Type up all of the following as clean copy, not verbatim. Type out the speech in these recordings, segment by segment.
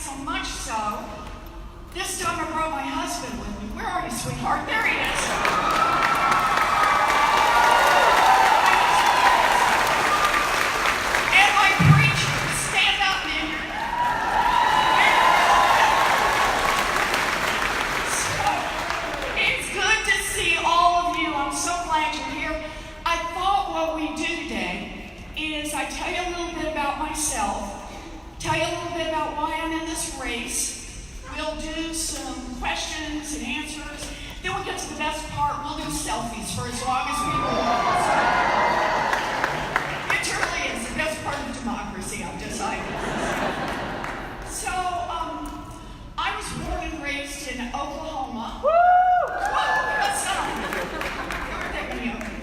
so much so, this time I brought my husband with me. Where are you, sweetheart? There he is. And my preacher, stand up, man. So, it's good to see all of you. I'm so glad you're here. I thought what we do today is I tell you a little bit about myself, tell you a little bit about why I'm in this race. We'll do some questions and answers. Then we'll get to the best part. We'll do selfies for as long as we want. It truly is the best part of democracy, I've decided. So, I was born and raised in Oklahoma. Woo! That's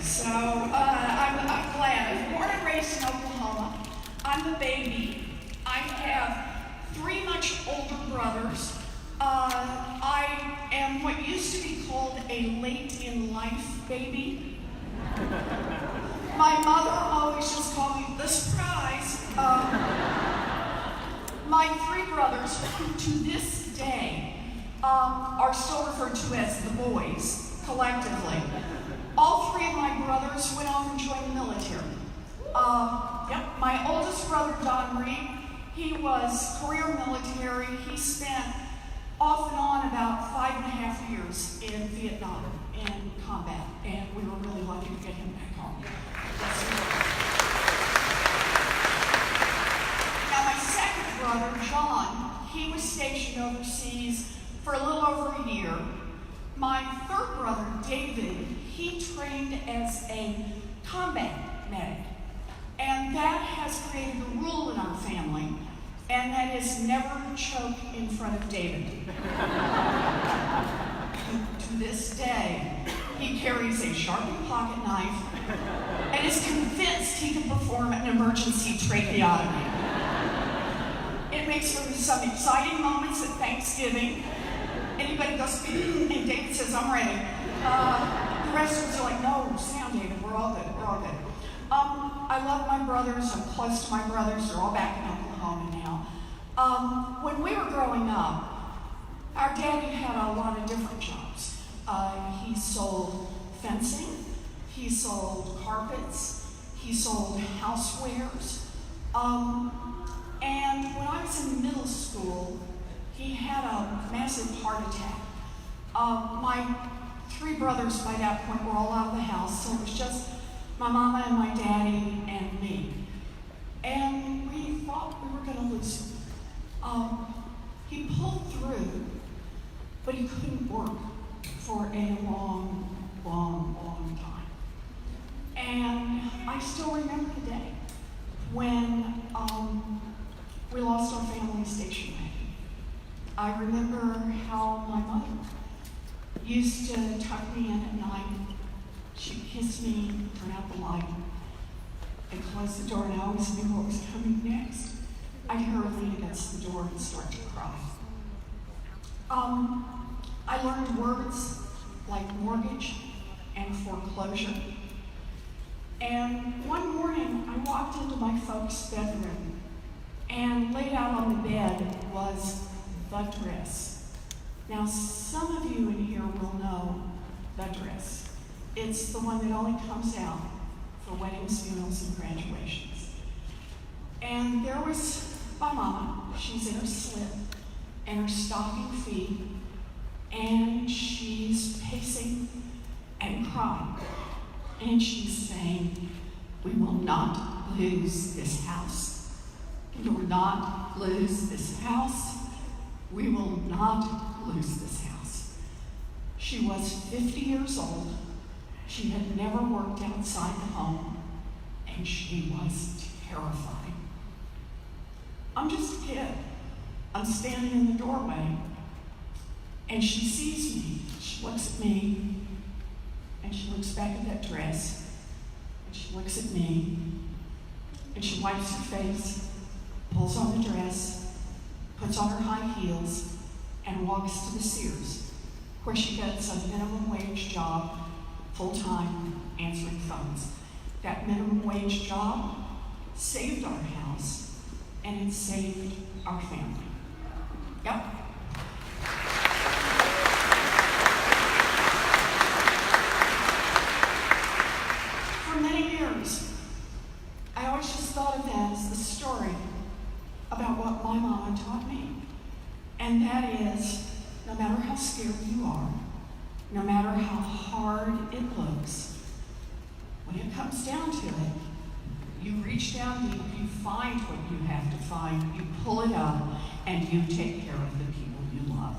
so, I'm glad. I was born and raised in Oklahoma. I'm the baby. I have 3 much older brothers. I am what used to be called a late-in-life baby. My mother always just called me the surprise. My 3 brothers, who to this day are still referred to as the boys, collectively. All 3 of my brothers went off and joined the military. My oldest brother, Don Reed, he was career military. He spent off and on about 5.5 years in Vietnam in combat, and we were really lucky to get him back home. Now, my second brother, John, he was stationed overseas for a little over a year. My third brother, David, he trained as a combat medic, and that has created a rule in our family, and that is never choke in front of David. To this day, he carries a sharpened pocket knife and is convinced he can perform an emergency tracheotomy. It makes for some exciting moments at Thanksgiving. Anybody goes, and David says, I'm ready. The rest of us are like, no, Sam, David, we're all good, we're all good. I love my brothers, I'm close to my brothers, they're all back in Oklahoma now. When we were growing up, our daddy had a lot of different jobs. He sold fencing, he sold carpets, he sold housewares. And when I was in middle school, he had a massive heart attack. My 3 brothers by that point were all out of the house, so it was just my mama and my daddy and me. And we thought we were going to lose him. He pulled through, but he couldn't work for a long, long, long time. And I still remember the day when we lost our family station wagon. I remember how my mother used to tuck me in at night. She'd kiss me, turn out the light, and close the door, and I always knew what was coming next. I'd hear her lean against the door and start to cry. I learned words like mortgage and foreclosure. And one morning, I walked into my folks' bedroom, and laid out on the bed was the dress. Now, some of you in here will know the dress. It's the one that only comes out for weddings, funerals, and graduations. And there was my mama. She's in her slip and her stocking feet, and she's pacing and crying. And she's saying, we will not lose this house. We will not lose this house. We will not lose this house. She was 50 years old. She had never worked outside the home, and she was terrified. I'm just a kid. I'm standing in the doorway, and she sees me. She looks at me, and she looks back at that dress, and she looks at me, and she wipes her face, pulls on the dress, puts on her high heels, and walks to the Sears, where she gets a minimum wage job, full-time, answering phones. That minimum wage job saved our house, and it saved our family. Yep. For many years, I always just thought of that as the story about what my mama taught me. And that is, no matter how scared you are, no matter how hard it looks, when it comes down to it, you reach down deep, you find what you have to find, you pull it up, and you take care of the people you love.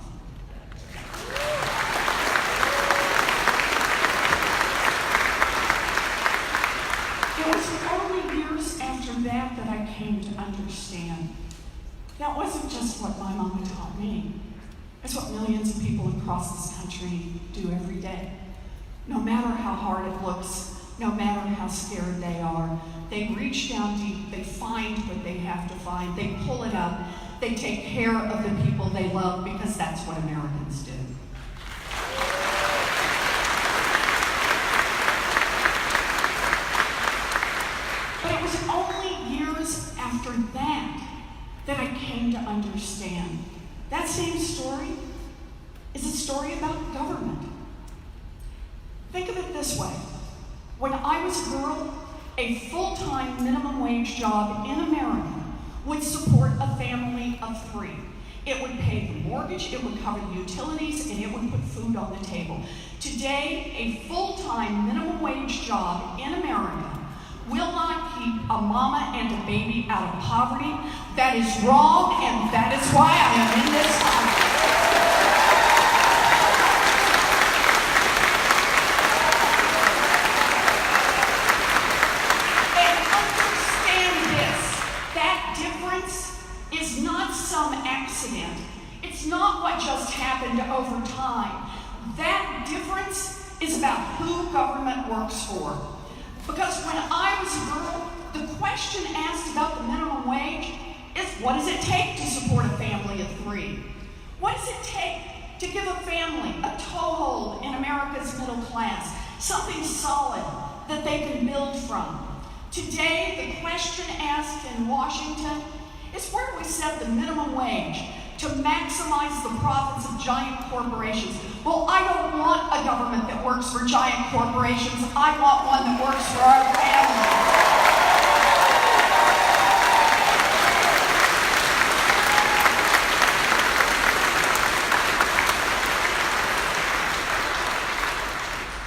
It was only years after that that I came to understand that wasn't just what my mama taught me. It's what millions of people across this country do every day. No matter how hard it looks, no matter how scared they are, they reach down deep, they find what they have to find, they pull it up, they take care of the people they love, because that's what Americans do. But it was only years after that I came to understand. That same story is a story about government. Think of it this way. When I was a girl, a full-time minimum wage job in America would support a family of 3. It would pay the mortgage, it would cover the utilities, and it would put food on the table. Today, a full-time minimum wage job in America will not keep a mama and a baby out of poverty. That is wrong, and that is why I am in this Congress. And understand this, that difference is not some accident. It's not what just happened over time. That difference is about who government works for. Because when I was a girl, the question asked about the minimum wage is, what does it take to support a family of 3? What does it take to give a family a toehold in America's middle class, something solid that they can build from? Today, the question asked in Washington is, where do we set the minimum wage to maximize the profits of giant corporations? Well, I don't want a government that works for giant corporations. I want one that works for our family.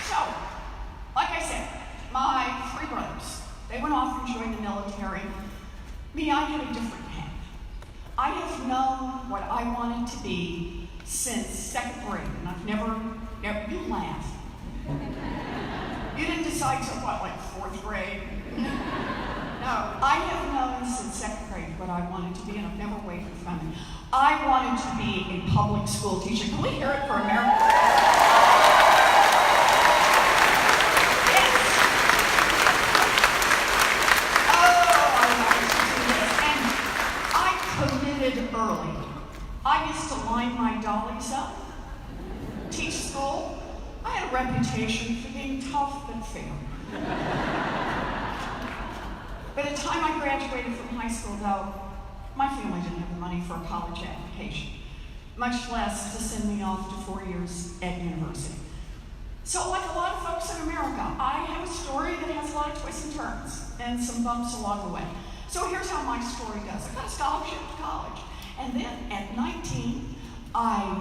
So, like I said, my 3 brothers, they went off and joined the military. Me, I had a different path. I have known what I wanted to be since 2nd grade, and I've never, you laugh. You didn't decide till what, like 4th grade? No, I have known since 2nd grade what I wanted to be, and I've never wavered from it. I wanted to be a public school teacher. Can we hear it for America? Early. I used to line my dollies up, teach school. I had a reputation for being tough but fair. By the time I graduated from high school, though, my family didn't have the money for a college application, much less to send me off to 4 years at university. So like a lot of folks in America, I have a story that has a lot of twists and turns and some bumps along the way. So here's how my story goes. I got a scholarship to college. And then at 19, I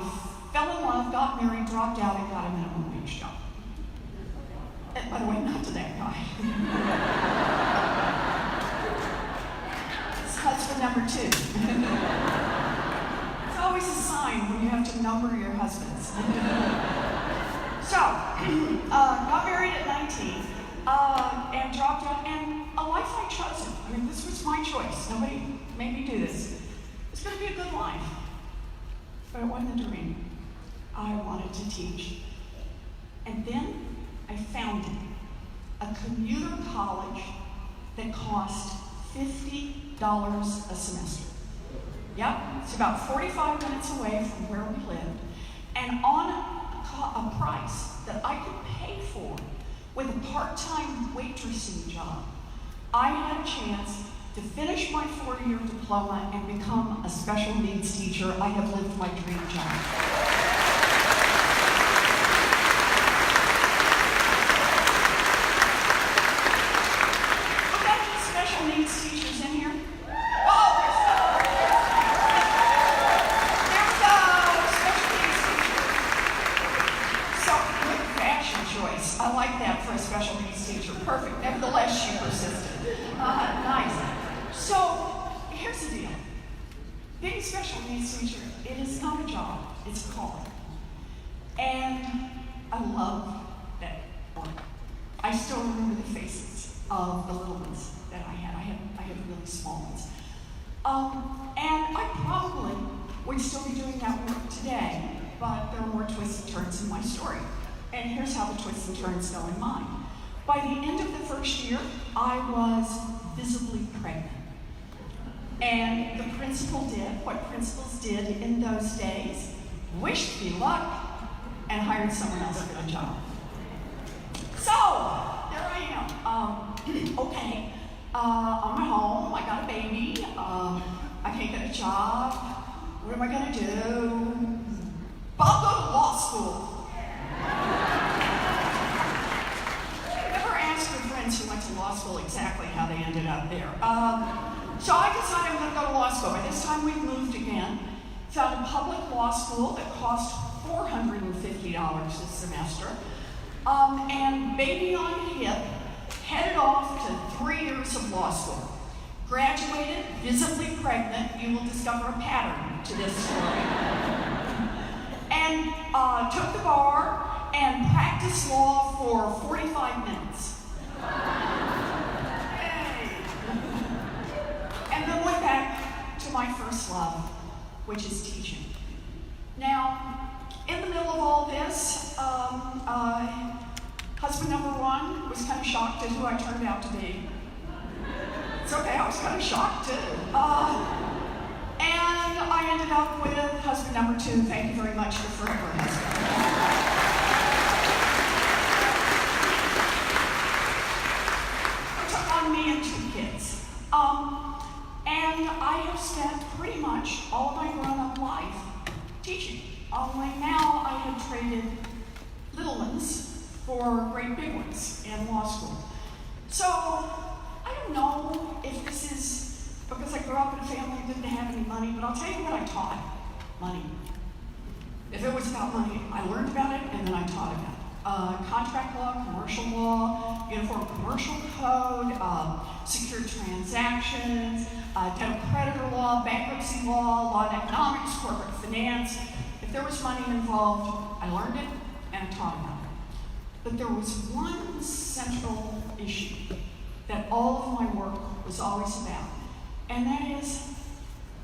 fell in love, got married, dropped out, and got a minimum wage job. And by the way, not to that guy. It's husband number 2. It's always a sign when you have to number your husbands. So, got married at 19, and dropped out, and a life I chose. I mean, this was my choice. Nobody made me do this. It's going to be a good life. But it wasn't a dream. I wanted to teach. And then I found a commuter college that cost $50 a semester. Yep, it's about 45 minutes away from where we lived, and on a price that I could pay for with a part-time waitressing job. I had a chance to finish my 4-year diploma and become a special needs teacher, I have lived my dream job. We got any special needs teachers in here? Oh, there's special needs teacher. So, good fashion choice. I like that for a special needs teacher. Perfect. Nevertheless, she persisted. Nice. So, here's the deal. Being a special needs teacher, it is not a job, it's a calling. And I love that work. I still remember the faces of the little ones that I had. I had really small ones. And I probably would still be doing that work today, but there are more twists and turns in my story. And here's how the twists and turns go in mine. By the end of the first year, I was visibly pregnant. And the principal did what principals did in those days, wished me luck, and hired someone else for the job. So, there I am. Okay, I'm at home, I got a baby, I can't get a job, what am I gonna do? I'll go to law school. Never asked your friends who went to law school exactly how they ended up there. So I decided I'm going to go to law school. By this time we've moved again. Found a public law school that cost $450 a semester. And baby on hip, headed off to 3 years of law school. Graduated, visibly pregnant. You will discover a pattern to this story. And took the bar and practiced law for 45 minutes. And then went back to my first love, which is teaching. Now, in the middle of all this, husband number one was kind of shocked at who I turned out to be. It's okay, I was kind of shocked too. And I ended up with husband number two. Thank you very much, your forever husband. I took on me and 2 kids. And I have spent pretty much all of my grown-up life teaching. Only now I have traded little ones for great big ones in law school. So, I don't know if this is because I grew up in a family that didn't have any money, but I'll tell you what I taught. Money. If it was about money, I learned about it and then I taught about it. Contract law, commercial law, uniform commercial code, secured transactions, debtor creditor law, bankruptcy law of economics, corporate finance. If there was money involved, I learned it and I taught about it. But there was one central issue that all of my work was always about, and that is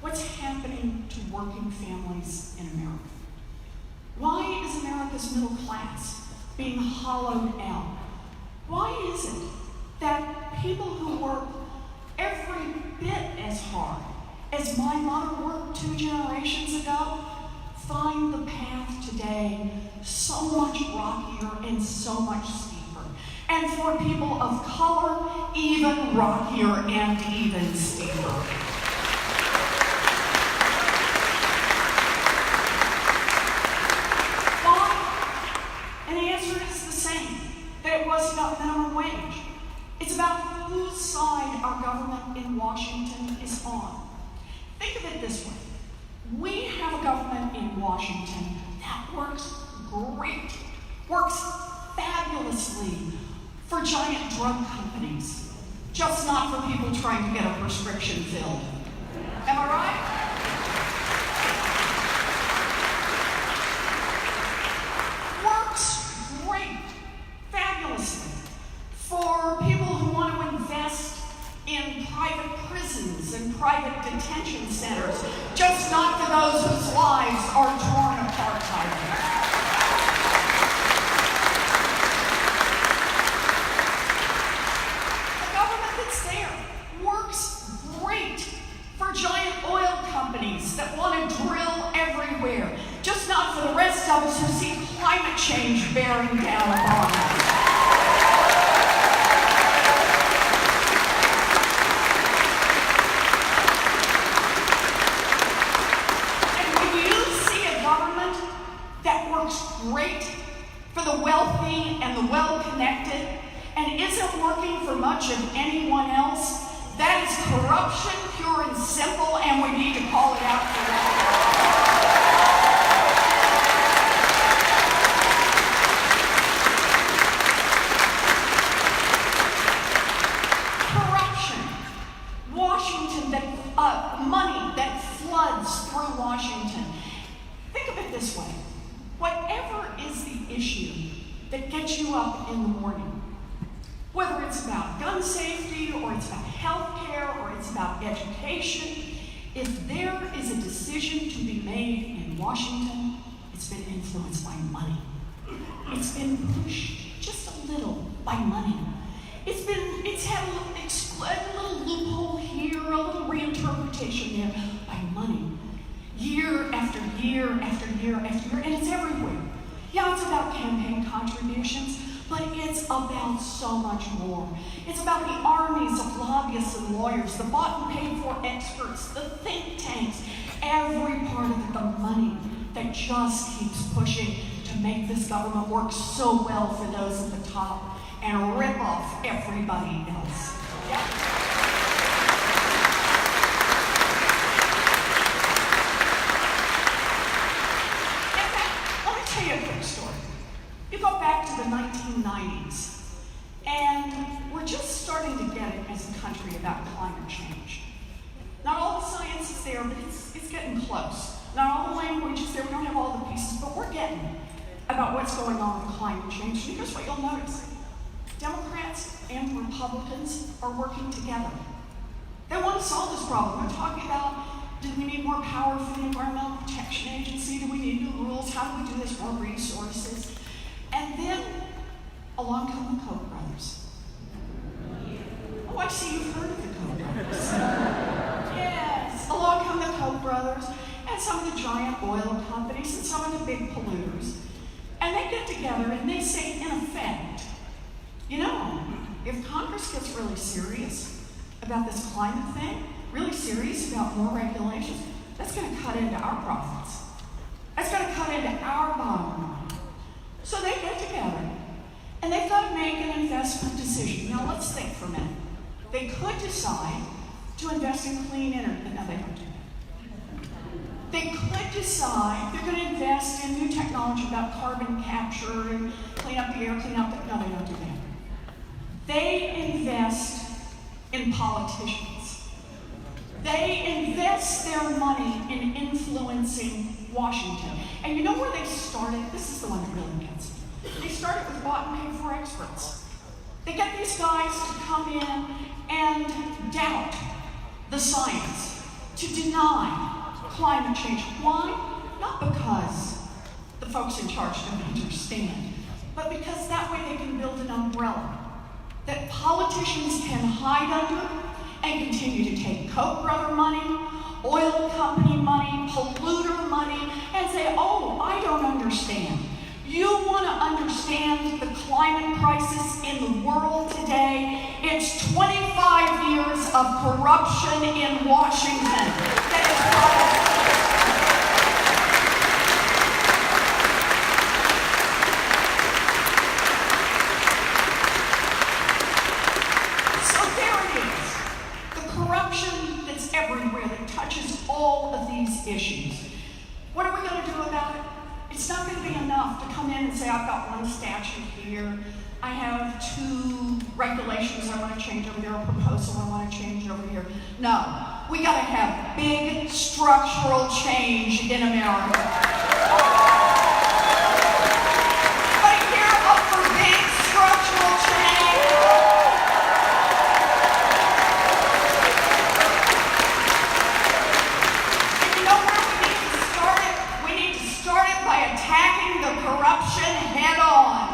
what's happening to working families in America. Why is America's middle class being hollowed out? Why is it that people who work every bit as hard as my mother worked 2 generations ago find the path today so much rockier and so much steeper? And for people of color, even rockier and even steeper. That it was about minimum wage. It's about whose side our government in Washington is on. Think of it this way. We have a government in Washington that works great, works fabulously for giant drug companies, just not for people trying to get a prescription filled. Am I right? For people who want to invest in private prisons and private detention centers, just not for those whose lives are torn apart by them. The government that's there works great for giant oil companies that want to drill everywhere, just not for the rest of us who see climate change bearing down upon us. great for the wealthy and the well-connected and isn't working for much of anyone else, that is corruption, pure and simple, and we need to call it out for that. Washington, money that floods through Washington. Think of it this way. Whatever is the issue that gets you up in the morning, whether it's about gun safety or it's about health care or it's about education, if there is a decision to be made in Washington, it's been influenced by money. It's been pushed just a little by money. It's had a little loophole here, a little reinterpretation there by money. Year after year after year after year, and it's everywhere. Yeah, it's about campaign contributions, but it's about so much more. It's about the armies of lobbyists and lawyers, the bought and paid for experts, the think tanks, every part of the money that just keeps pushing to make this government work so well for those at the top and rip off everybody else. Yep. In fact, let me tell you a quick story. You go back to the 1990s, and we're just starting to get it as a country about climate change. Not all the science is there, but it's getting close. Not all the language is there, we don't have all the pieces, but we're getting it about what's going on with climate change. And here's what you'll notice. Democrats and Republicans are working together. They want to solve this problem. They're talking about, do we need more power for the Environmental Protection Agency? Do we need new rules? How do we do this? More resources? And then along come the Koch brothers. Oh, I see you've heard of the Koch brothers. Yes, along come the Koch brothers and some of the giant oil companies and some of the big polluters. And they get together and they say, in effect, you know, if Congress gets really serious about this climate thing, really serious about more regulations, that's going to cut into our profits. That's going to cut into our bottom line. So they get together, and they've got to make an investment decision. Now let's think for a minute. They could decide to invest in clean energy. No, they don't do that. They could decide they're going to invest in new technology about carbon capture and clean up the air, clean up the... No, they don't do that. They invest in politicians. They invest their money in influencing Washington. And you know where they started? This is the one that really gets me. They started with bought and paid for experts. They get these guys to come in and doubt the science, to deny climate change. Why? Not because the folks in charge don't understand, but because that way they can build an umbrella that politicians can hide under and continue to take Koch brother money, oil company money, polluter money, and say, oh, I don't understand. You want to understand the climate crisis in the world today? It's 25 years of corruption in Washington that is brought everywhere that touches all of these issues. What are we going to do about it? It's not going to be enough to come in and say, I've got one statute here, I have two regulations I want to change over there, a proposal I want to change over here. No, we got to have big structural change in America. But you're up for big structural change. Attacking the corruption head on.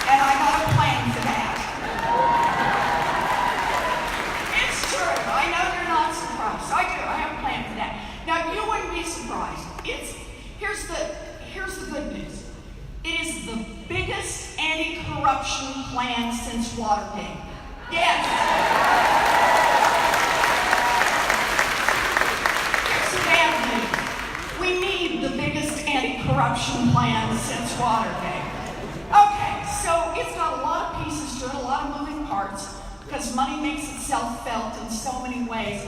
And I got a plan for that. It's true. I know you're not surprised. I do. I have a plan for that. Now, you wouldn't be surprised. Here's the good news. It is the biggest anti-corruption plan since Watergate. Yes. corruption plan since Watergate. Okay, so it's got a lot of pieces to it, a lot of moving parts, because money makes itself felt in so many ways.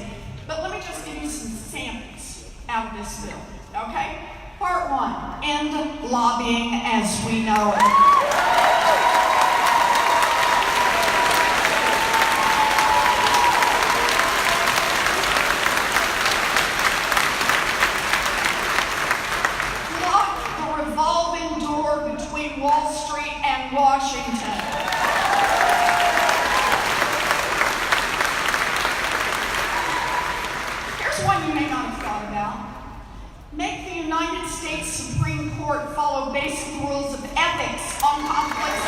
But let me just give you some samples out of this bill, okay? Part one, end lobbying as we know it. Wall Street and Washington. Here's one you may not have thought about. Make the United States Supreme Court follow basic rules of ethics on conflicts.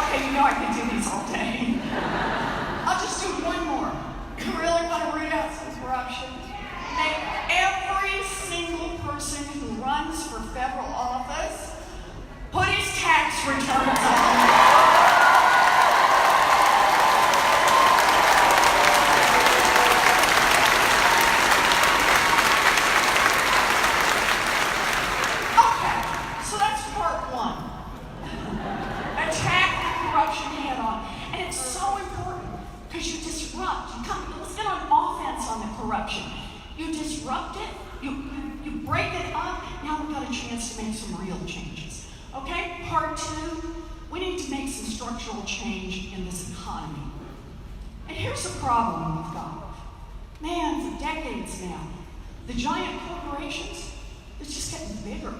Okay, you know I could do these all day. I'll just do one more. You really want to root out some corruption? Make every single person who runs for federal office put his tax returns on. Okay, so that's part one. Attack corruption head on. And it's so important. Because you disrupt, let's get on offense on the corruption. You disrupt it, you break it up, now we've got a chance to make some real changes. Okay, part two, we need to make some structural change in this economy. And here's the problem we've got. Man, for decades now, the giant corporations, it's just getting bigger.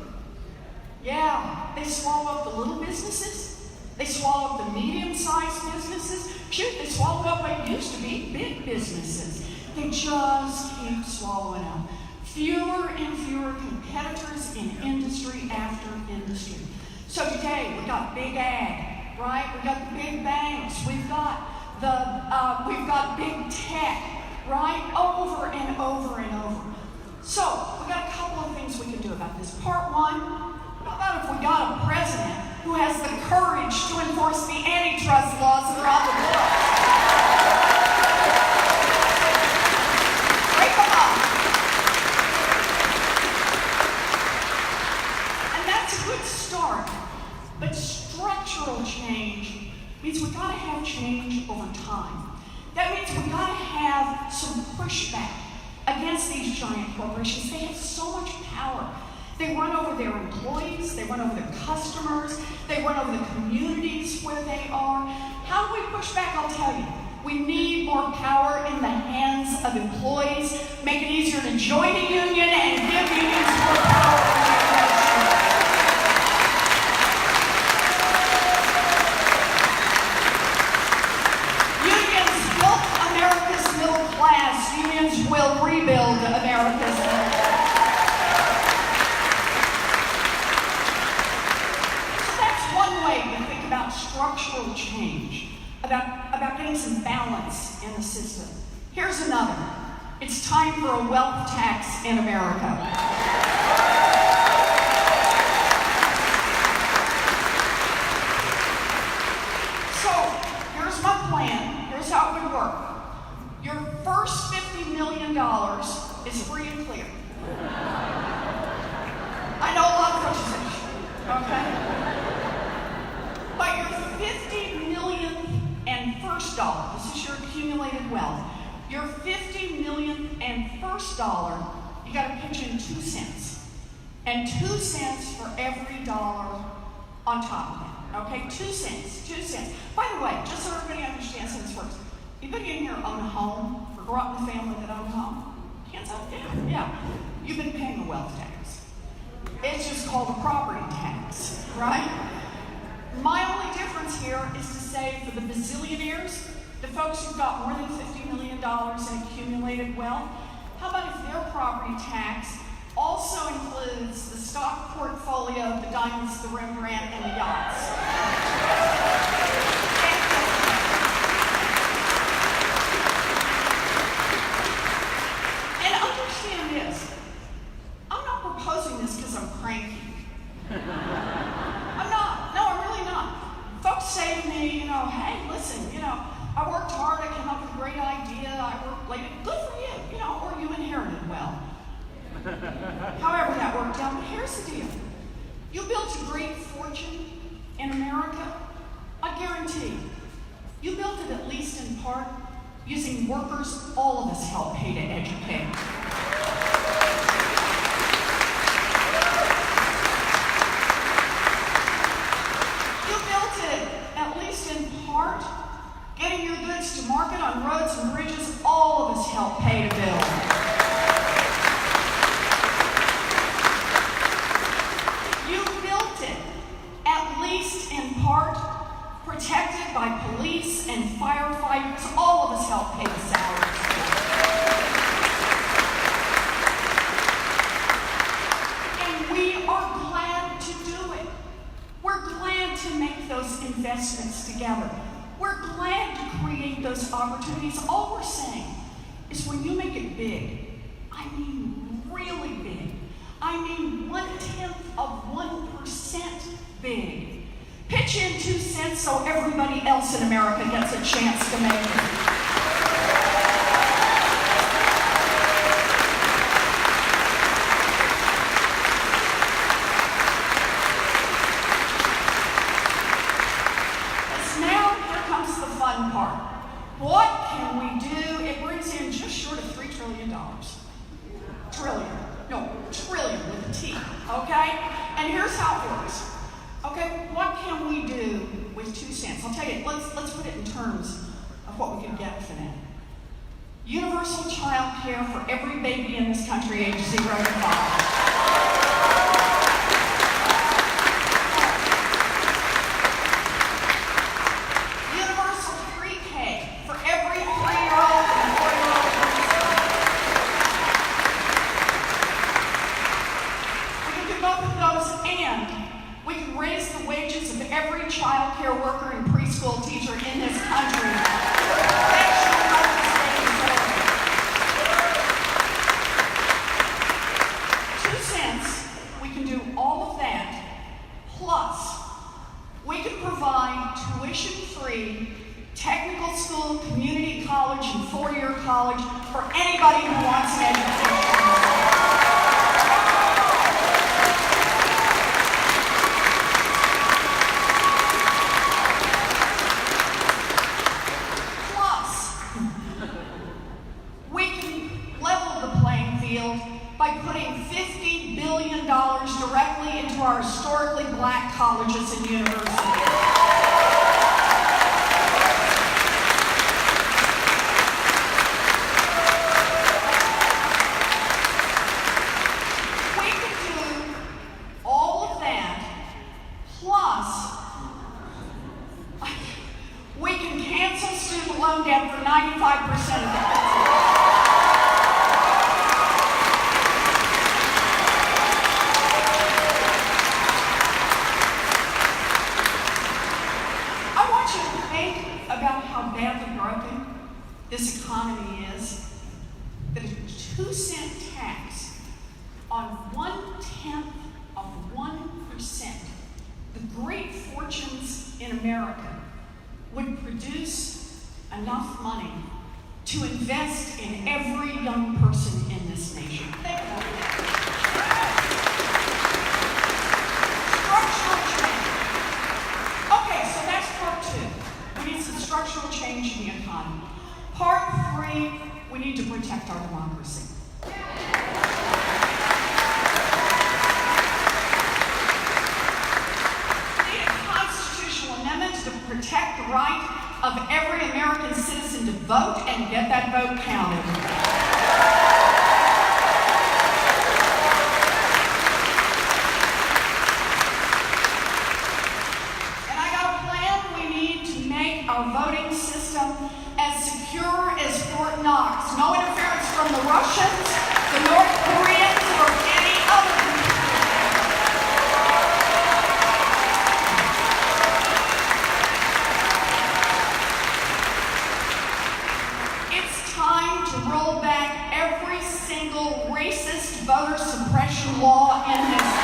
Yeah, they swallow up the little businesses. They swallow up the medium-sized businesses. Shoot, they swallow up what used to be big businesses. They just keep swallowing up. Fewer and fewer competitors in industry after industry. So today, we've got big ag, right? We've got the big banks. We've got big tech, right? Over and over and over. So, we've got a couple of things we can do about this. Part one, how about if we got a president who has the courage to enforce the antitrust laws that are on the books? Break them up. And that's a good start. But structural change means we've got to have change over time. That means we've got to have some pushback against these giant corporations. They have so much power. They run over their employees, they run over their customers, they run over the communities where they are. How do we push back? I'll tell you. We need more power in the hands of employees, make it easier to join a union and give unions more power in the election. Unions built America's middle class. Unions will rebuild America's middle class. About structural change, about getting some balance in the system. Here's another. It's time for a wealth tax in America. So, here's my plan. Here's how it would work. Your first $50 million is free and clear. I know a lot of legislation, okay? But your $50 millionth and first dollar, this is your accumulated wealth, your $50 millionth and first dollar, you got to pitch in 2 cents. And 2 cents for every dollar on top of that. Okay, 2 cents, 2 cents. By the way, just so everybody understands how this works, anybody in here own a home or grew up in a family that owned a home? Hands up, yeah. You've been paying a wealth tax. It's just called a property tax, right? My only difference here is to say for the bazillionaires, the folks who've got more than $50 million in accumulated wealth, how about if their property tax also includes the stock portfolio, the diamonds, the Rembrandt, and the yachts? And understand this, I'm not proposing this because I'm cranky. I'm not. No, I'm really not. Folks say to me, hey, However that worked out, but here's the deal. You built a great fortune in America, I guarantee. You built it at least in part using workers all of us help pay to educate. You built it at least in part getting your goods to market on roads and bridges all of us help pay to build. You built it at least in part protected by police and firefighters, all of us help pay the salaries. And we are glad to do it. We're glad to make those investments together. We're glad to create those opportunities. All we're saying is when you make it big, I mean really big, I mean 0.1% big. Pitch in 2 cents so everybody else in America gets a chance to make it. Because now here comes the fun part. What can we do? It brings in just short of $3 trillion. Trillion with a T, okay? And here's how it works. Okay, what can we do with 2 cents? I'll tell you, let's put it in terms of what we can get for that. Universal child care for every baby in this country age 0 to 5. Universal pre-K for every 3-year-old and 4-year-old. We can do both of those, and we can raise the wages of every child care worker and preschool teacher in this country. That should help us stay forward. 2 cents, we can do all of that, plus we can provide tuition-free technical school, community college, and 4-year college for anybody who wants an education. By putting $50 billion directly into our historically black colleges and universities. We can do all of that, plus we can cancel student loan debt for 95% of that. About how badly broken this economy is, that a 2-cent tax on 0.1%, the great fortunes in America, would produce enough money to invest in every young person in this nation. Think about it. Structural change. Okay, so that's part 2. We need some structural change in the economy. Part 3, we need to protect our democracy. We need a constitutional amendment to protect the right of every American citizen to vote and get that vote counted. And I got a plan. We need to make our voting system as secure as Fort Knox. No interference from the Russians, the North Koreans, or any other country. It's time to roll back every single racist voter suppression law in this country.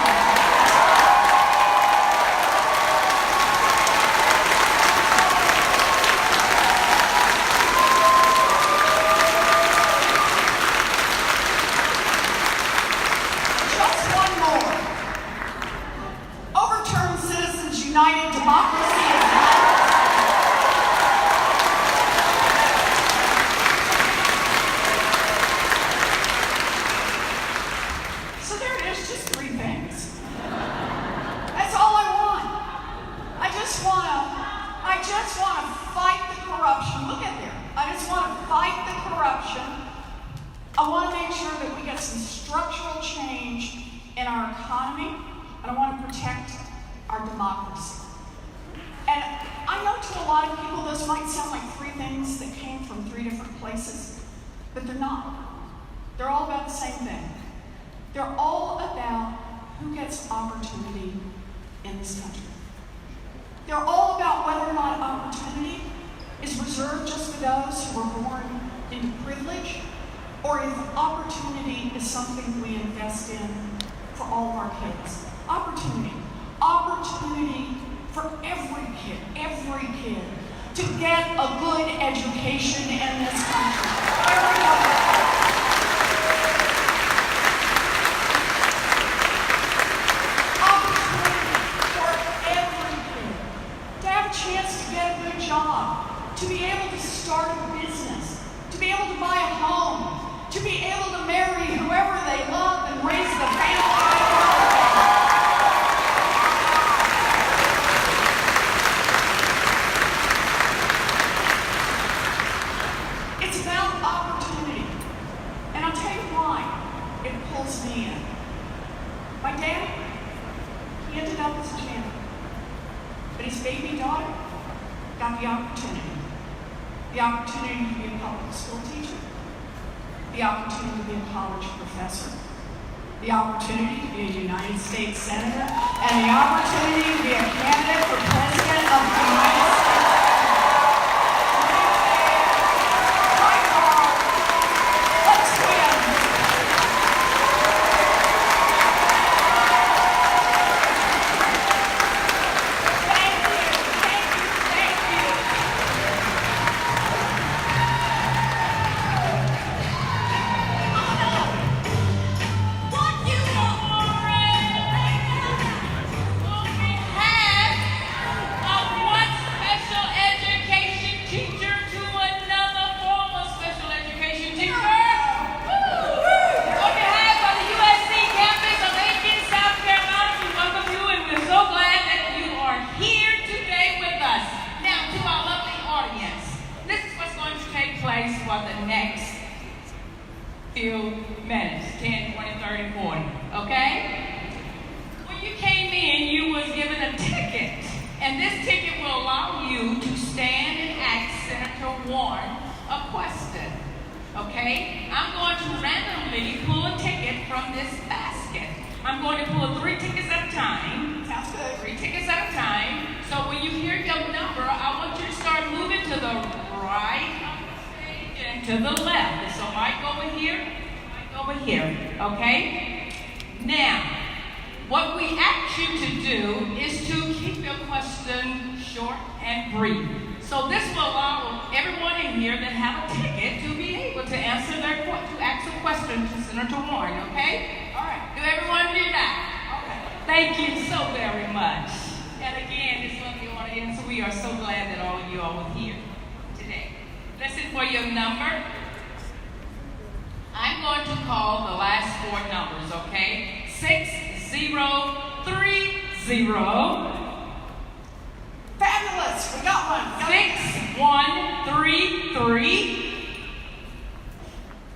United Democracy is So there it is, just 3 things. That's all I want. I just want to fight the corruption. Look at there. I just want to fight the corruption. I want to make sure that we get some structural change in our economy, and I want to protect our democracy. And I know to a lot of people those might sound like 3 things that came from 3 different places, but they're not. They're all about the same thing. They're all about who gets opportunity in this country. They're all about whether or not opportunity is reserved just for those who were born into privilege, or if opportunity is something we invest in for all of our kids. Opportunity. Opportunity for every kid to get a good education in this country. Every one of them. Chance to get a good job, to be able to start a business, to be able to buy a home, to be able to marry whoever they love and raise the family they love. It's about opportunity. And I'll tell you why it pulls me in. My dad, he ended up as a janitor. But his baby daughter got the opportunity. The opportunity to be a public school teacher. The opportunity to be a college professor. The opportunity to be a United States Senator. And the opportunity to be a candidate for President of the United States. Let's win. Few minutes, 10, 20, 30, 40, okay? When you came in, you was given a ticket, and this ticket will allow you to stand and ask Senator Warren a question, okay? I'm going to randomly pull a ticket from this basket. I'm going to pull 3 tickets at a time. Sounds good. 3 tickets at a time. So when you hear your number, I want you to start moving to the right and to the left. So Mike over here, Mike over here, okay? Now, what we ask you to do is to keep your question short and brief. So this will allow everyone in here that have a ticket to be able to answer to ask a question to Senator Warren, okay? All right. Do everyone do that? Okay. Thank you so very much. And again, this lovely audience, we are so glad that all of you are here today. Listen for your number. I'm going to call the last 4 numbers, okay? 6030. Fabulous. We got one. 6133.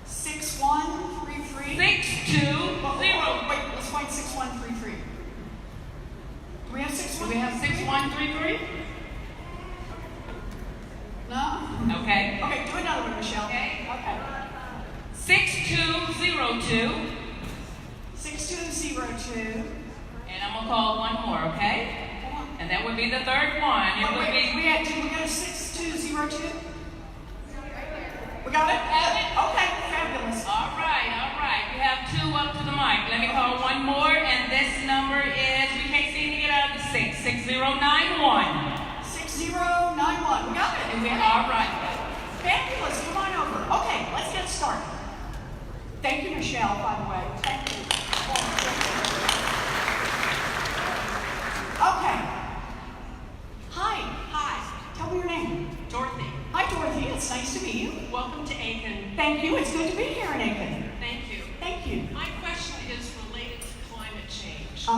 6133. 620. Wait, let's find 6133. Do we have 6133? Do we have 6133? No? Okay. Okay, do another one, Michelle. Okay. Okay. 6202. 6202. And I'm going to call one more, okay? And that would be the third one. It would be. Did we get a 6202? We got it? Okay, fabulous. All right. We have 2 up to the mic. Let me call one more, and this number is, we can't seem to get out of the 6091. 6091. We got it. All right. Fabulous. Come on over. Okay, let's get started. Thank you, Michelle, by the way. Thank you. Okay.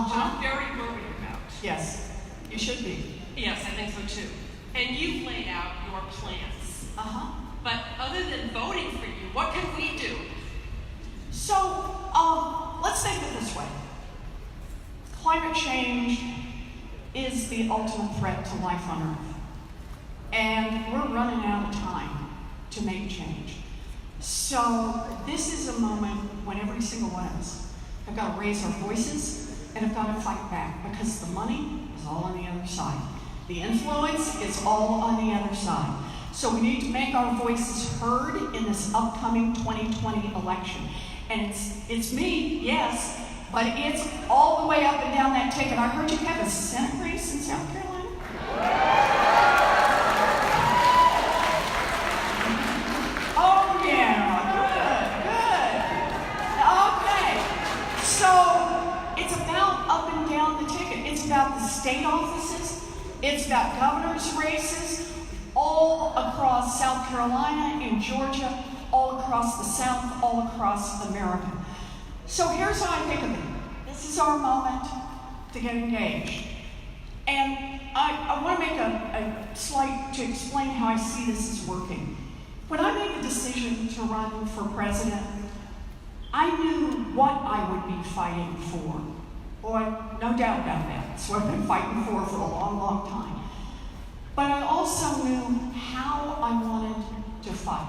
which I'm very worried about. Yes, you should be. Yes, I think so too. And you've laid out your plans. But other than voting for you, what can we do? So, let's think of it this way. Climate change is the ultimate threat to life on Earth. And we're running out of time to make change. So, this is a moment when every single one of us have got to raise our voices and have got to fight back, because the money is all on the other side. The influence is all on the other side. So we need to make our voices heard in this upcoming 2020 election. And it's me, yes, but it's all the way up and down that ticket. I heard you have a Senate race in South Carolina. Oh yeah, good. Okay. So it's about up and down the ticket. It's about the state offices. It's about governor's races all across South Carolina and Georgia, all across the South, all across America. So here's how I think of it. This is our moment to get engaged. And I want to make a slide to explain how I see this as working. When I made the decision to run for president, I knew what I would be fighting for. Boy, no doubt about that. It's what I've been fighting for a long, long time. But I also knew how I wanted to fight.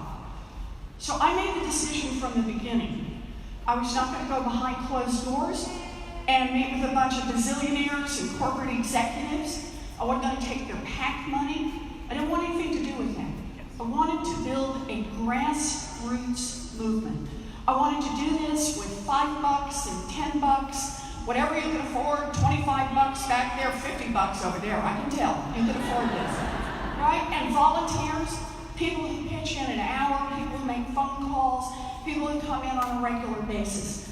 So I made the decision from the beginning. I was not going to go behind closed doors and meet with a bunch of bazillionaires and corporate executives. I wasn't going to take their PAC money. I didn't want anything to do with that. I wanted to build a grassroots movement. I wanted to do this with $5 and $10, whatever you can afford, $25 back there, $50 over there. I can tell you can afford this, right? And volunteers, people who pitch in an hour, people who make phone calls, people who come in on a regular basis.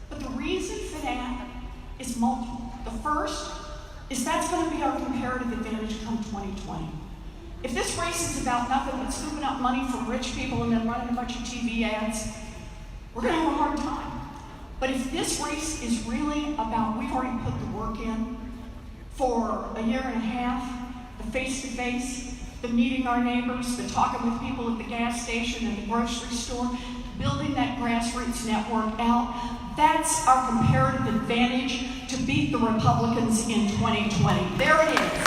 But the reason for that is multiple. The first is that's going to be our comparative advantage come 2020. If this race is about nothing but scooping up money from rich people and then running a bunch of TV ads, we're going to have a hard time. But if this race is really about, we've already put the work in for a year and a half, the face-to-face, the meeting our neighbors, the talking with people at the gas station and the grocery store, building that grassroots network out, that's our comparative advantage to beat the Republicans in 2020. There it is.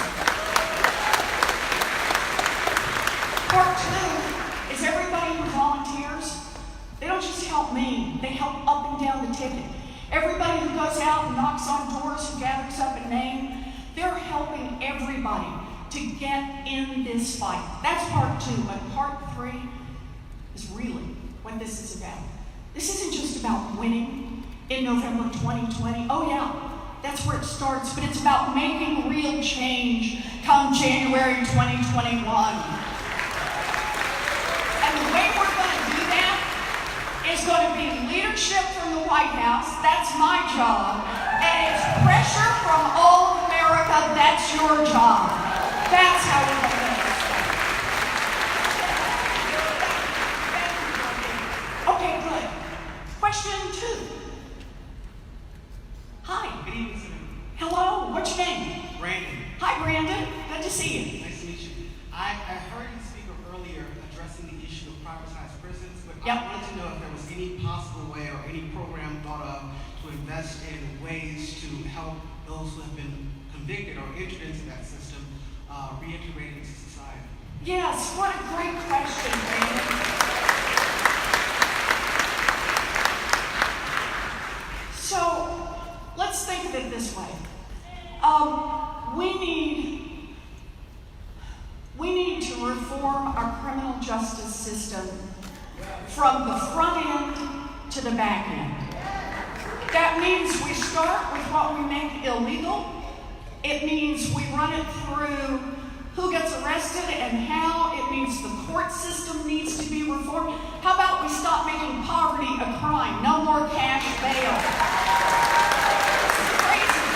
Part two is everybody who volunteers. They don't just help me, they help up and down the ticket. Everybody who goes out and knocks on doors, who gathers up a name, they're helping everybody to get in this fight. That's part two, but part three is really what this is about. This isn't just about winning in November 2020. Oh yeah, that's where it starts, but it's about making real change come January 2021. And the way we're going to do that is going to be leadership from the White House, that's my job, and it's pressure from all of America, that's your job. That's how we're going to do this. Okay, good. Question two. Hi. Good evening, sir. Hello, what's your name? Brandon. Hi, Brandon. Good to see you. Nice to meet you. I heard you speak earlier addressing the issue of privatized prisons, but Yep. I wanted to know if there was any possible way or any program thought of to invest in ways to help those who have been convicted or entered into that system reintegrate into society. Yes, what a great question, Brandon. So, let's think of it this way. We need to reform our criminal justice system from the front end to the back end. That means we start with what we make illegal. It means we run it through who gets arrested and how. It means the court system needs to be reformed. How about we stop making poverty a crime? No more cash bail. This is crazy.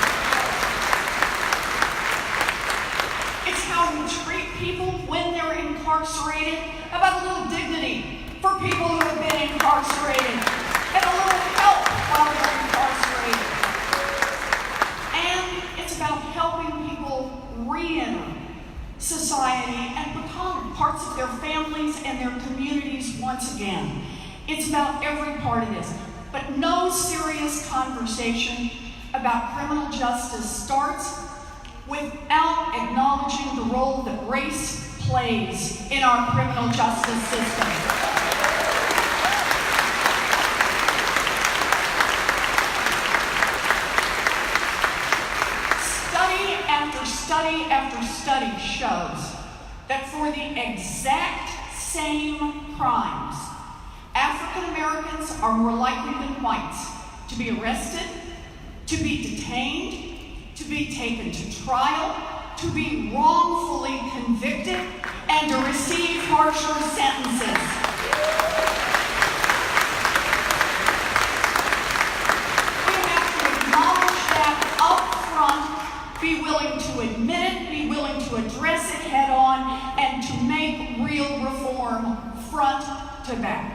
It's how we treat people when they're incarcerated. How about a little dignity for people who have been incarcerated? And a little help while they're incarcerated. It's about every part of this. But no serious conversation about criminal justice starts without acknowledging the role that race plays in our criminal justice system. Study after study after study shows that for the exact same crimes, African Americans are more likely than whites to be arrested, to be detained, to be taken to trial, to be wrongfully convicted, and to receive harsher sentences. We have to acknowledge that up front, be willing to admit it, be willing to address it head on, and to make real reform front to back.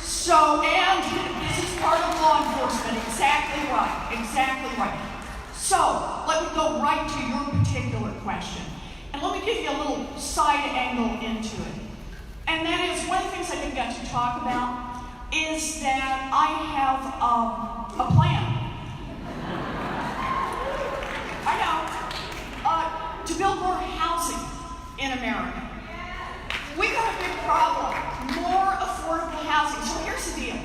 So, and this is part of law enforcement, exactly right. So, let me go right to your particular question. And let me give you a little side angle into it. And that is, one of the things I didn't get to talk about is that I have a plan. I know. To build more housing in America. We got a big problem. More affordable housing. So here's the deal.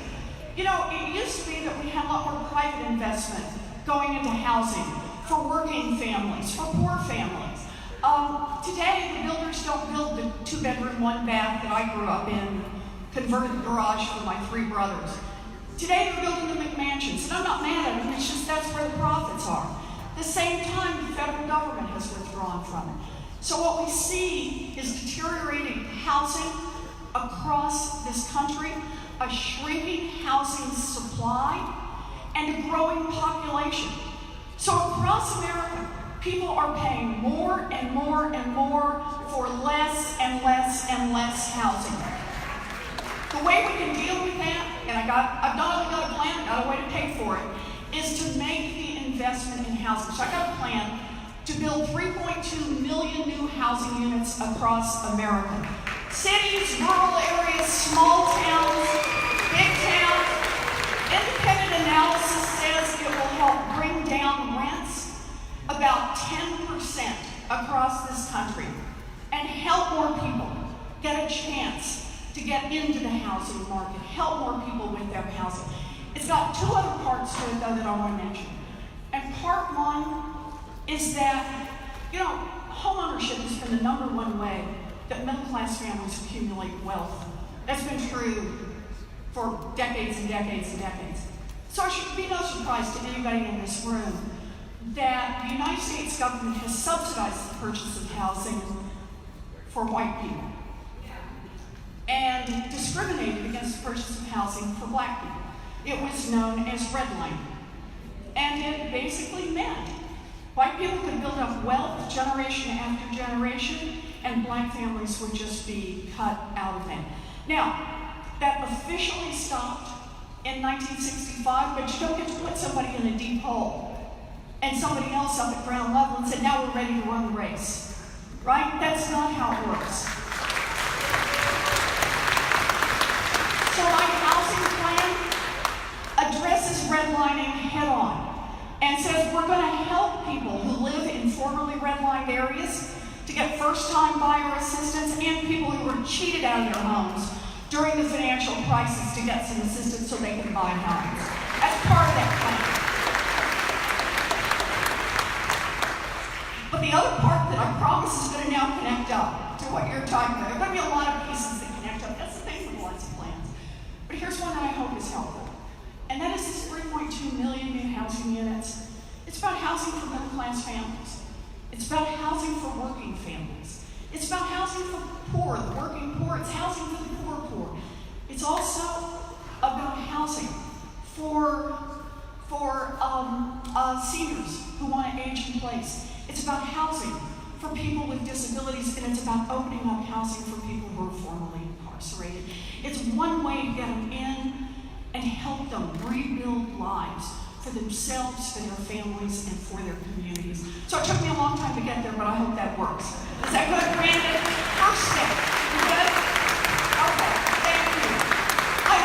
You know, it used to be that we had a lot more private investment going into housing for working families, for poor families. Today, the builders don't build the 2-bedroom, 1-bath that I grew up in, converted garage for my 3 brothers. Today, they're building the McMansions, and I'm not mad at them, it's just that's where the profits are. At the same time, the federal government has withdrawn from it. So what we see is deteriorating housing across this country, a shrinking housing supply, and a growing population. So across America, people are paying more and more and more for less and less and less housing. The way we can deal with that, and I've not only got a plan, I've got a way to pay for it, is to make the investment in housing. So I got a plan to build 3.2 million new housing units across America. Cities, rural areas, small towns, big towns. Independent analysis says it will help bring down rents about 10% across this country and help more people get a chance to get into the housing market, help more people with their housing. It's got 2 other parts to it, though, that I want to mention. And part one is that, you know, homeownership has been the #1 way that middle-class families accumulate wealth. That's been true for decades and decades and decades. So it should be no surprise to anybody in this room that the United States government has subsidized the purchase of housing for white people and discriminated against the purchase of housing for black people. It was known as redlining. And it basically meant white people could build up wealth generation after generation, and black families would just be cut out of it. Now, that officially stopped in 1965, but you don't get to put somebody in a deep hole and somebody else up at ground level and say, now we're ready to run the race. Right? That's not how it works. So my housing plan addresses redlining head on and says we're going to help people who live in formerly redlined areas to get first-time buyer assistance and people who were cheated out of their homes during the financial crisis to get some assistance so they can buy homes. That's part of that plan. But the other part that I promise is going to now connect up to what you're talking about. There are going to be a lot of pieces that connect up. That's the thing with lots of plans. But here's one that I hope is helpful. And that is this 3.2 million new housing units. It's about housing for middle-class families. It's about housing for working families. It's about housing for poor, the working poor. It's housing for the poor. It's also about housing for seniors who want to age in place. It's about housing for people with disabilities, and it's about opening up housing for people who are formerly incarcerated. It's one way to get them in and help them rebuild lives for themselves, for their families, and for their communities. So it took me a long time to get there, but I hope that works. Is that good, Brandon? First step. You good? Okay, thank you. I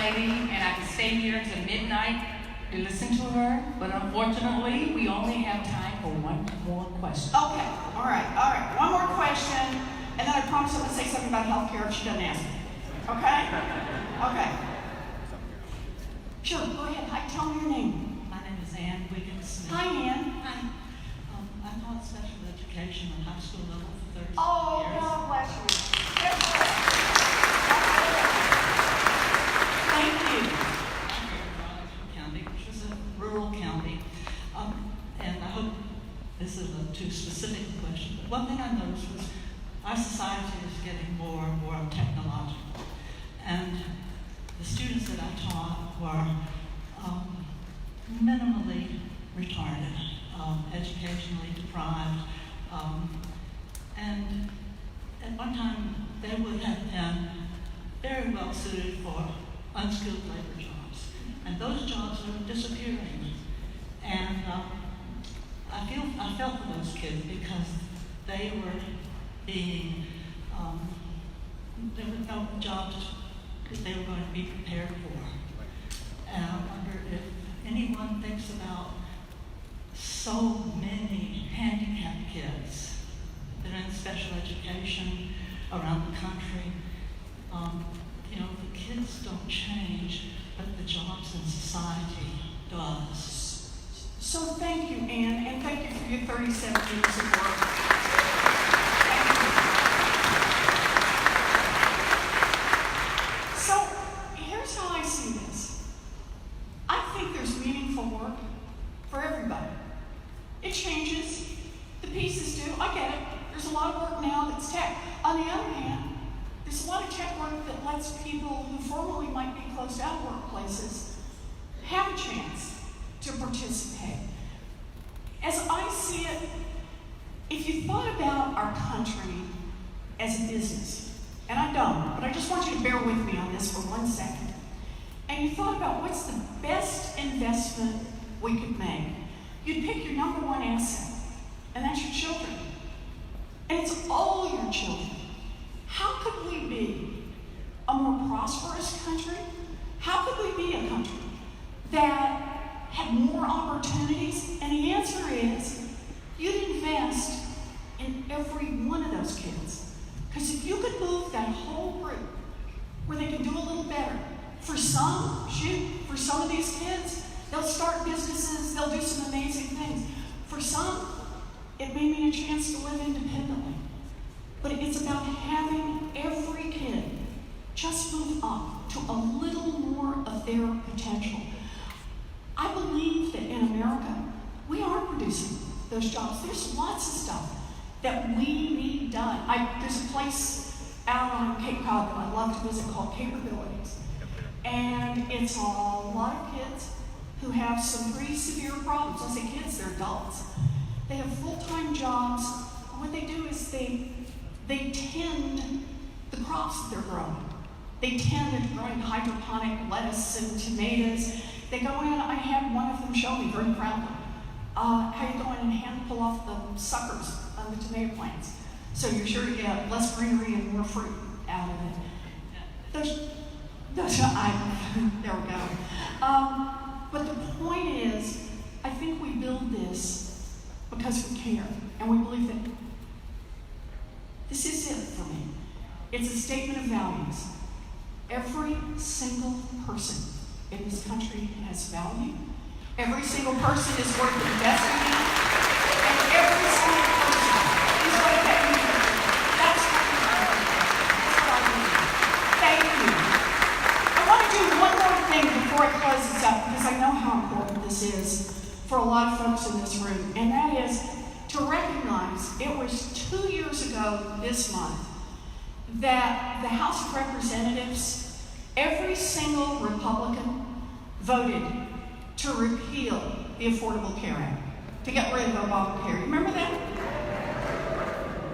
lady, and I could stay here until midnight to listen to her, but unfortunately, we only have time for one more question. Okay, all right. One more question, and then I promise I'm going to say something about healthcare if she doesn't ask me. Okay? Okay. Sure, go ahead. Hi, tell me your name. My name is Ann Wiggins. Hi, Ann. Hi. I taught special education at high school level for 30 Oh, years. God bless you. Thank you. I'm here in Arlington County, which is a rural county. And I hope this isn't too specific a question, but one thing I noticed was our society is getting more and more technological. And the students that I taught were minimally retarded, educationally deprived, and at one time they would have been very well suited for unskilled labor jobs, and those jobs are disappearing. And I felt for those kids because they were being there were no jobs that they were going to be prepared for. And I wonder if anyone thinks about so many handicapped kids that are in special education around the country. The kids don't change, but the jobs in society does. So thank you, Ann, and thank you for your 37 years of work. So here's how I see this. I think there's meaningful work for everybody. It changes. The pieces do. I get it. There's a lot of work now that's tech. On the other hand, there's a lot of tech work that lets people who formerly might be closed out workplaces have a chance to participate. As I see it, if you thought about our country as a business, and I don't, but I just want you to bear with me on this for 1 second, and you thought about what's the best investment we could make, you'd pick your number one asset, and that's your children. And it's all your children. How could we be a more prosperous country? How could we be a country that had more opportunities? And the answer is, you'd invest in every one of those kids. Because if you could move that whole group where they can do a little better, for some of these kids, they'll start businesses, they'll do some amazing things. For some, it may mean a chance to live independently. But it's about having every kid just move up to a little more of their potential. I believe that in America, we are producing those jobs. There's lots of stuff that we need done. There's a place out on Cape Cod that I love to visit called Capabilities. And it's a lot of kids who have some pretty severe problems. I say kids, they're adults. They have full-time jobs. What they do is they tend the crops that they're growing. They tend to growing hydroponic lettuce and tomatoes. They go in, I had one of them show me very proudly how you go in and hand pull off the suckers on the tomato plants. So you're sure to get less greenery and more fruit out of it. There we go. But the point is, I think we build this because we care, and we believe that this is it for me. It's a statement of values. Every single person in this country has value. Every single person is worth investing in. And every single person is worth getting in. That's what we do. That's what I believe. Thank you. I want to do one more thing before I close this up, because I know how important this is for a lot of folks in this room, and that is to recognize it was 2 years ago this month that the House of Representatives, every single Republican voted to repeal the Affordable Care Act, to get rid of Obamacare. You remember that?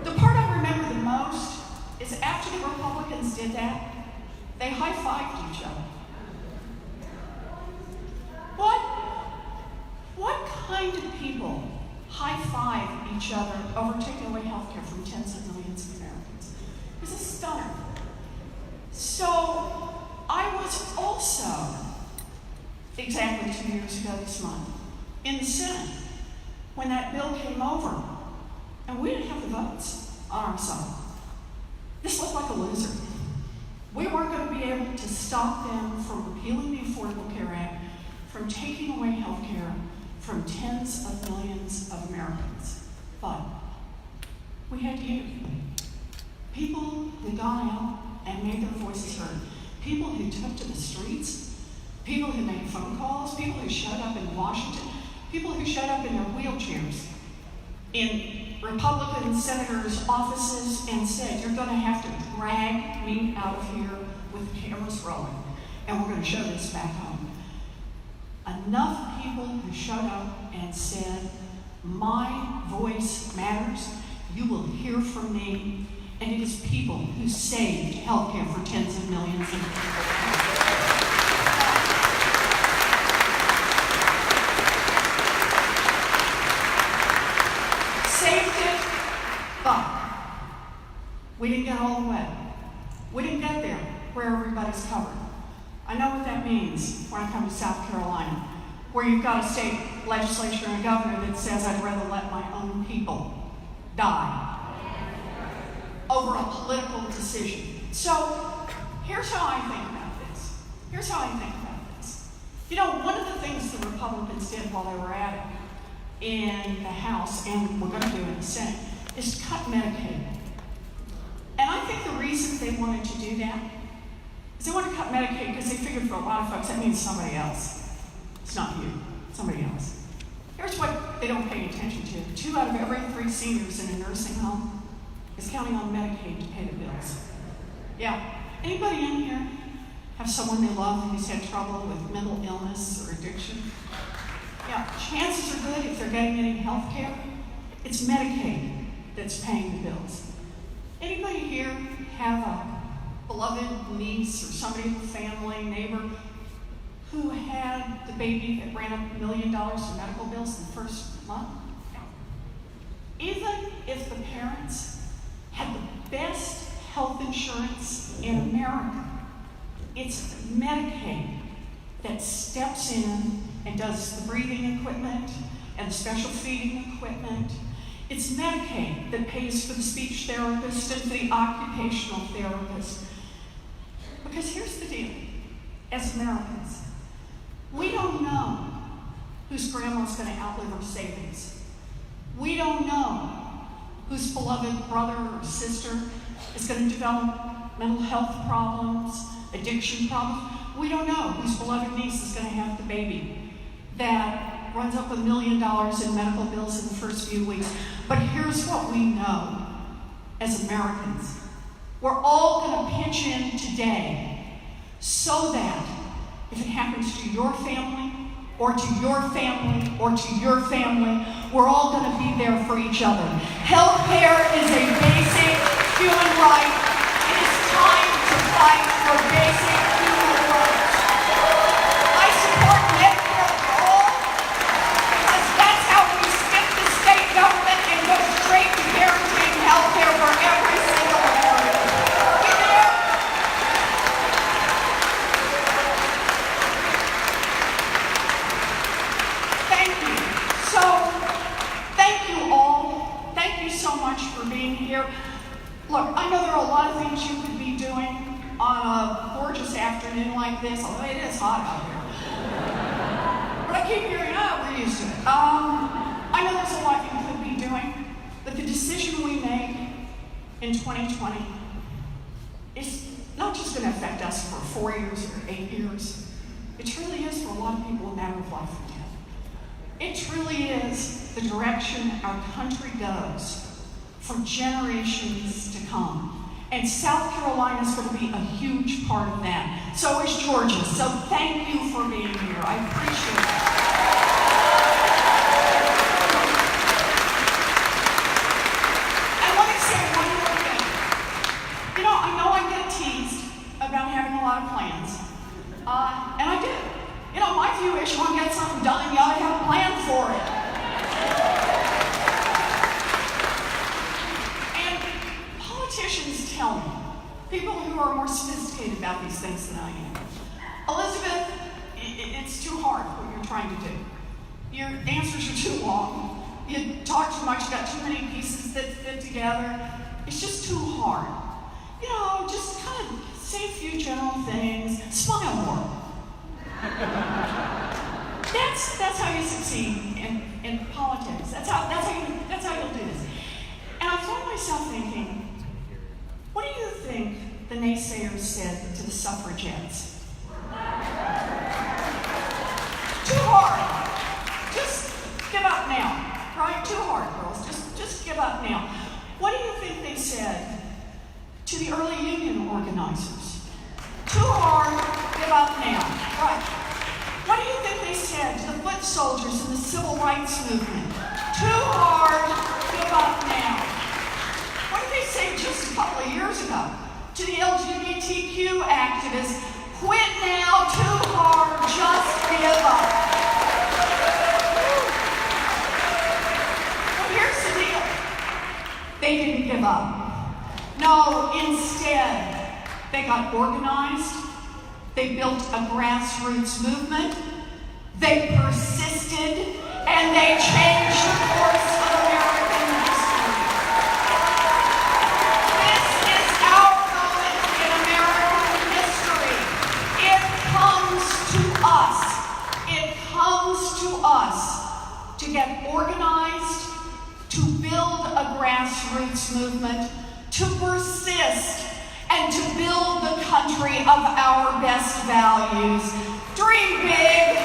The part I remember the most is after the Republicans did that, they high-fived each other. What kind of people high-five each other over taking away health care from tens of millions of Americans? It was a stunner. So I was also Also, exactly 2 years ago this month, in the Senate, when that bill came over, and we didn't have the votes on our side. This looked like a loser. We weren't going to be able to stop them from repealing the Affordable Care Act, from taking away health care from tens of millions of Americans. But we had you. People who got out and made their voices heard. People who took to the streets. People who made phone calls. People who showed up in Washington. People who showed up in their wheelchairs in Republican senators' offices and said, you're going to have to drag me out of here with the cameras rolling, and we're going to show this back home. Enough people who showed up and said, my voice matters, you will hear from me, and it is people who saved health care for tens of millions of people. But we didn't get all the way. We didn't get there where everybody's covered. I know what that means when I come to South Carolina, where you've got a state legislature and a governor that says, I'd rather let my own people die over a political decision. So here's how I think about this. Here's how I think about this. You know, one of the things the Republicans did while they were at it in the House, and we're going to do in the Senate, is to cut Medicaid. And I think the reason they wanted to do that is they wanted to cut Medicaid because they figured for a lot of folks that means somebody else. It's not you, somebody else. Here's what they don't pay attention to. 2 out of every 3 seniors in a nursing home is counting on Medicaid to pay the bills. Yeah. Anybody in here have someone they love who's had trouble with mental illness or addiction? Yeah. Chances are good if they're getting any health care, it's Medicaid that's paying the bills. Anybody here have a beloved niece or somebody in the family, neighbor, who had the baby that ran up $1 million in medical bills in the first month? Even if the parents had the best health insurance in America, it's Medicaid that steps in and does the breathing equipment and the special feeding equipment. It's Medicaid that pays for the speech therapist and for the occupational therapist. Because here's the deal. As Americans, we don't know whose grandma's going to outlive her savings. We don't know whose beloved brother or sister is going to develop mental health problems, addiction problems. We don't know whose beloved niece is going to have the baby that runs up $1 million in medical bills in the first few weeks. But here's what we know as Americans. We're all going to pitch in today so that if it happens to your family, or to your family, or to your family, we're all going to be there for each other. Health care is a basic human right. It is time to fight for basic human rights. I support Medicare for all because that's how we skip the state government and go straight to guaranteeing health care for every single American. You there? Thank you. So, thank you all. Thank you so much for being here. Look, I know there are a lot of things you could be doing on a gorgeous afternoon like this, although it is hot out here. But I keep hearing, we're used to it. I know there's a lot you could be doing, but the decision we make in 2020 is not just going to affect us for 4 years or 8 years. It truly is for a lot of people a matter of life and death. It truly is the direction our country goes for generations to come. And South Carolina is going to be a huge part of that. So is Georgia. So thank you for being here. I appreciate it. And let me say one more thing. You know, I know I get teased about having a lot of plans. And I do. You know, my view is you want to get something done, you ought to have a plan for it. Politicians tell me, people who are more sophisticated about these things than I am, Elizabeth trying to do? Your answers are too long. You talk too much, you got too many pieces that fit together. It's just too hard. You know, just kind of say a few general things, smile more. That's how you succeed in politics. That's how you'll do this. And I found myself thinking, what do you think the naysayers said to the suffragettes? Too hard. Just give up now. Right? Too hard, girls. Just give up now. What do you think they said to the early union organizers? Too hard, give up now. Right. What do you think they said to the foot soldiers in the civil rights movement? Too hard, give up now. What did they say just a couple of years ago to the LGBTQ activists? Quit now, too hard, just give up. Well, here's the deal. They didn't give up. No, instead, they got organized. They built a grassroots movement. They persisted, and they changed the course of American history. This is our moment in American history. It comes to us. It comes to us to get organized, to build a grassroots movement, to persist, and to build the country of our best values. Dream big.